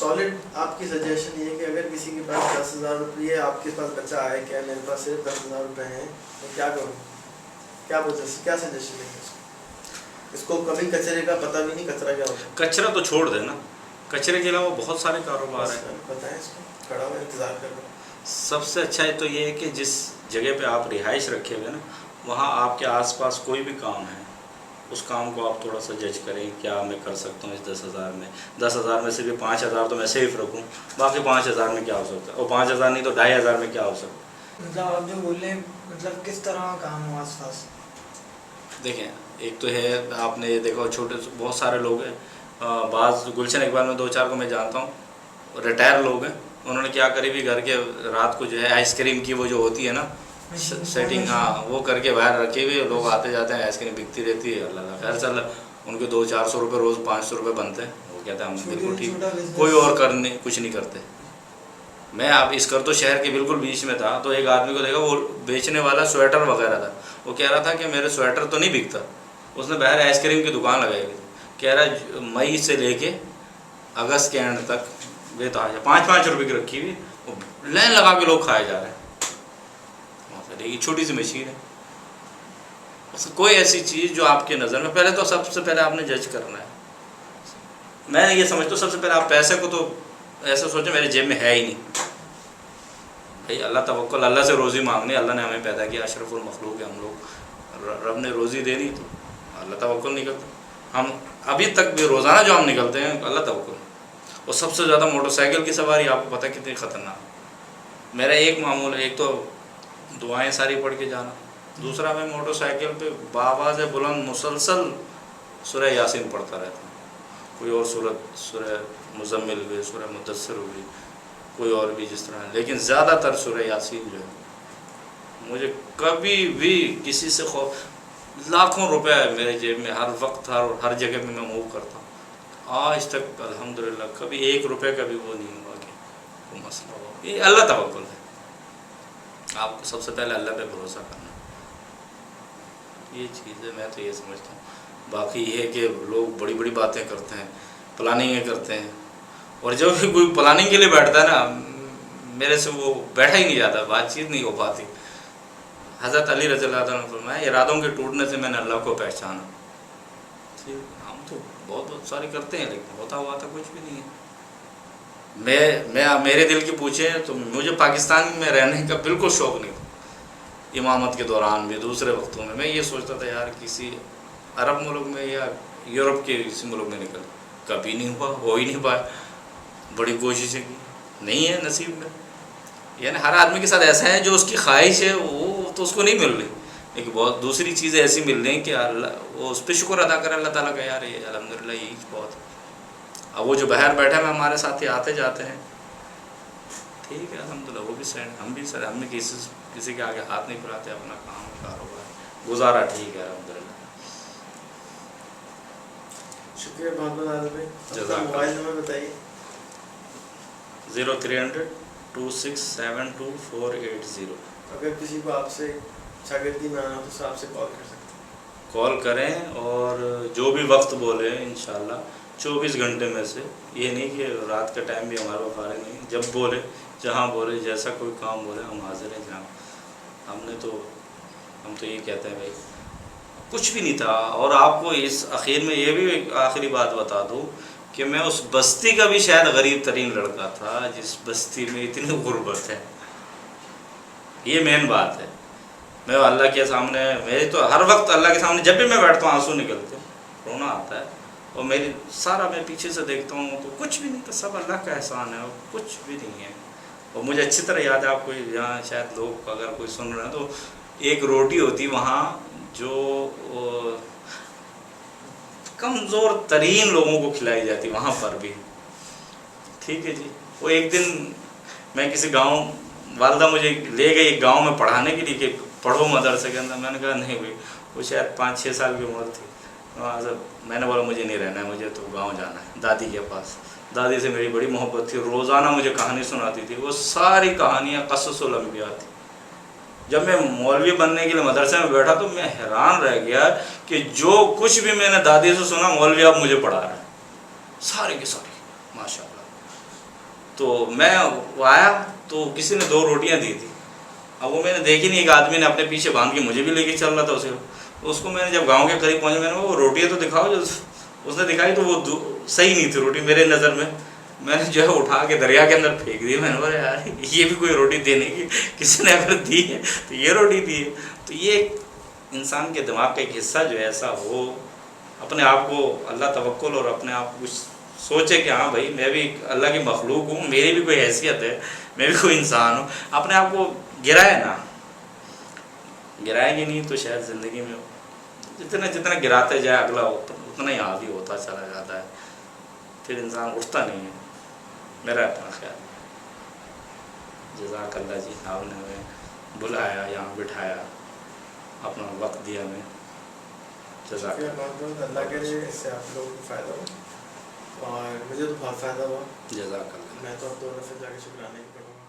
Solid آپ کی suggestion یہ ہے کہ اگر کسی کے پاس 10,000 روپئے آپ کے پاس بچہ آئے کہ میرے پاس صرف 10,000 روپئے ہیں میں کیا کروں, کیا سجیشن دیں گے اس کو کبھی کچرے کا پتہ بھی نہیں, کچرا کیا ہوتا ہے؟ کچرا تو چھوڑ دیں نا, کچرے کے علاوہ بہت سارے کاروبار ہیں. بتائیں اس کو, کھڑا ہوا انتظار کر رہا ہوں. سب سے اچھا ہے تو یہ ہے کہ جس جگہ پہ آپ رہائش رکھے ہوئے نا وہاں آپ کے آس پاس کوئی بھی کام ہے اس کام کو آپ تھوڑا سا جج کریں, کیا میں کر سکتا ہوں اس 10,000 میں. 10,000 میں سے بھی 5,000 تو میں سیف رکھوں, باقی 5,000 میں کیا ہو سکتا ہے, اور 5,000 نہیں تو 2,500 میں کیا ہو سکتا ہے. مطلب آپ جو بولے مطلب کس طرح کا کام ہو آس پاس؟ دیکھیں ایک تو ہے آپ نے یہ دیکھا چھوٹے بہت سارے لوگ ہیں, بعض گلشن اقبال میں 2-4 کو میں جانتا ہوں ریٹائر لوگ ہیں, انہوں نے کیا کری بھی گھر کے رات کو جو ہے آئس کریم کی وہ جو ہوتی ہے نا سیٹنگ, ہاں وہ کر کے باہر رکھے ہوئے لوگ آتے جاتے ہیں, آئس کریم بکتی رہتی ہے. اللہ خیر چل ان کے 200-400 روپے روز 500 روپے بنتے ہیں. وہ کہتے ہیں ہم بالکل ٹھیک, کوئی اور کرنے کچھ نہیں کرتے. میں آپ اس کر تو شہر کے بالکل بیچ میں تھا تو ایک آدمی کو دیکھا وہ بیچنے والا سویٹر وغیرہ تھا. وہ کہہ رہا تھا کہ میرے سویٹر تو نہیں بکتا, اس نے باہر آئس کریم کی دکان لگائی ہوئی. کہہ رہا مئی سے لے کے اگست کے اینڈ تک بے تحاشا 5-5 روپے کی رکھی ہوئی, لائن لگا کے لوگ کھائے جا رہے ہیں. یہ چھوٹی سی مشین ہے. کوئی ایسی چیز جو آپ کے نظر میں, پہلے تو سب سے پہلے آپ نے جج کرنا ہے. میں یہ سمجھتا ہوں سب سے پہلے آپ پیسے کو تو ایسا سوچیں میرے جیب میں ہے ہی نہیں بھائی. اللہ توکل, اللہ سے روزی مانگنی, اللہ نے ہمیں پیدا کیا, اشرف المخلوق ہے ہم لوگ, رب نے روزی دینی تو اللہ توکل نہیں کرتے. ہم ابھی تک بھی روزانہ جو ہم نکلتے ہیں اللہ توکل. اور سب سے زیادہ موٹر سائیکل کی سواری آپ کو پتہ کتنی خطرناک. میرا ایک معمول ہے, ایک تو دعائیں ساری پڑھ کے جانا, دوسرا میں موٹر سائیکل پہ بآواز بلند مسلسل سورہ یاسین پڑھتا رہتا ہوں. کوئی اور صورت سورہ مزمل ہوئی, سورہ مدثر ہوئی, کوئی اور بھی جس طرح, لیکن زیادہ تر سورہ یاسین جو ہے مجھے کبھی بھی کسی سے خوف. لاکھوں روپے ہے میرے جیب میں ہر وقت, ہر جگہ پہ میں موو کرتا ہوں. آج تک الحمدللہ کبھی 1 روپے کا بھی وہ نہیں ہوا کہ وہ مسئلہ ہو. یہ اللہ توکل ہے. آپ کو سب سے پہلے اللہ پہ بھروسہ کرنا, یہ چیز ہے. میں تو یہ سمجھتا ہوں. باقی یہ ہے کہ لوگ بڑی بڑی باتیں کرتے ہیں, پلاننگیں کرتے ہیں, اور جب بھی کوئی پلاننگ کے لیے بیٹھتا ہے نا میرے سے وہ بیٹھا ہی نہیں جاتا, بات چیت نہیں ہو پاتی. حضرت علی رضی اللہ عنہ نے فرمایا ارادوں کے ٹوٹنے سے میں نے اللہ کو پہچانا. ہم تو بہت ساری کرتے ہیں لیکن ہوتا ہوا تو کچھ بھی نہیں ہے. میں میرے دل کی پوچھیں تو مجھے پاکستان میں رہنے کا بالکل شوق نہیں تھا. امامت کے دوران بھی دوسرے وقتوں میں یہ سوچتا تھا یار کسی عرب ملک میں یا یورپ کے کسی ملک میں نکل, کبھی نہیں ہوا, ہو ہی نہیں پایا. بڑی کوششیں کی, نہیں ہے نصیب میں. یعنی ہر آدمی کے ساتھ ایسا ہے جو اس کی خواہش ہے وہ تو اس کو نہیں مل رہی, لیکن بہت دوسری چیزیں ایسی مل رہی ہیں کہ اللہ وہ اس پہ شکر ادا کرے اللہ تعالیٰ کا, یار یہ الحمدللہ یہی بہت. اب وہ جو باہر بیٹھے ہیں ہمارے ساتھی آتے جاتے ہیں, ٹھیک ہے الحمدللہ, وہ بھی سینڈ, ہم بھی سر, ہم بھی کسی کے آگے ہاتھ نہیں پھیلاتے, اپنا کام کاروبار گزارا ٹھیک ہے الحمدللہ. شکریہ بہت بہت عادل بھائی. جزاک موبائل نمبر بتائیے. 0300 2672 اگر کسی کو آپ سے شاگردی میں آنا تو آپ سے کال کر سکتے ہیں. کال کریں اور جو بھی وقت بولے انشاءاللہ 24 گھنٹے میں سے, یہ نہیں کہ رات کا ٹائم بھی ہمارے پاس فارغ نہیں, جب بولے جہاں بولے جیسا کوئی کام بولے ہم حاضر ہیں جناب. ہم تو یہ کہتے ہیں بھائی کچھ بھی نہیں تھا. اور آپ کو اس اخیر میں یہ بھی آخری بات بتا دوں کہ میں اس بستی کا بھی شاید غریب ترین لڑکا تھا جس بستی میں اتنی غربت ہے. یہ مین بات ہے. میں اللہ کے سامنے, میری تو ہر وقت اللہ کے سامنے جب بھی میں بیٹھتا ہوں آنسو نکلتے ہیں, رونا آتا ہے. اور میری سارا میں پیچھے سے دیکھتا ہوں تو کچھ بھی نہیں تھا, سب اللہ کا احسان ہے, اور کچھ بھی نہیں ہے. اور مجھے اچھی طرح یاد ہے, آپ کو یہاں شاید لوگ اگر کوئی سن رہے ہیں تو ایک روٹی ہوتی وہاں جو کمزور ترین لوگوں کو کھلائی جاتی وہاں پر بھی, ٹھیک ہے جی. وہ ایک دن میں کسی گاؤں, والدہ مجھے لے گئی ایک گاؤں میں پڑھانے کے لیے کہ پڑھو مدرسے کے اندر. میں نے کہا نہیں بھائی, وہ شاید 5-6 سال کی عمر تھی. میں نے بولا مجھے نہیں رہنا ہے, مجھے تو گاؤں جانا ہے دادی کے پاس. دادی سے میری بڑی محبت تھی, روزانہ مجھے کہانی سناتی تھی. وہ ساری کہانیاں قصص الانبیاء تھی. جب میں مولوی بننے کے لیے مدرسے میں بیٹھا تو میں حیران رہ گیا کہ جو کچھ بھی میں نے دادی سے سنا مولوی اب مجھے پڑھا رہا ہے, سارے کے سارے ماشاء اللہ. تو میں وہ آیا تو کسی نے 2 روٹیاں دی تھی. اب وہ میں نے دیکھی نہیں, ایک آدمی نے اپنے پیچھے باندھ کے مجھے بھی لے کے چل رہا تھا اس کو میں نے جب گاؤں کے قریب پہنچا میں نے وہ روٹیاں تو دکھاؤ, جو اس نے دکھائی تو وہ صحیح نہیں تھی روٹی میرے نظر میں. میں نے جو ہے اٹھا کے دریا کے اندر پھینک دی. میں نے بولا یار یہ بھی کوئی روٹی دینے کی, کسی نے اگر دی ہے تو یہ روٹی دی ہے. تو یہ انسان کے دماغ کا ایک حصہ جو ہے ایسا ہو, اپنے آپ کو اللہ توکل اور اپنے آپ کو سوچے کہ ہاں بھائی میں بھی اللہ کی مخلوق ہوں, میری بھی کوئی حیثیت ہے, میں بھی کوئی انسان ہوں. اپنے آپ کو گرائے نا, گرائیں گے نہیں تو شاید زندگی میں جتنا گراتے جائے اگلا اتنا ہی حاوی ہوتا چلا جاتا ہے, پھر انسان اٹھتا نہیں ہے. میرا اپنا خیال. جزاک اللہ جی, آپ نے ہمیں بلایا, یہاں بٹھایا, اپنا وقت دیا ہمیں. جزاک شکریہ بہت بہت, اللہ کرے اس سے آپ لوگوں کو فائدہ ہو, اور مجھے تو بہت فائدہ ہوا. جزاک اللہ. میں تو اب 2 دفعہ جا کے شکرانے کی کروں گا.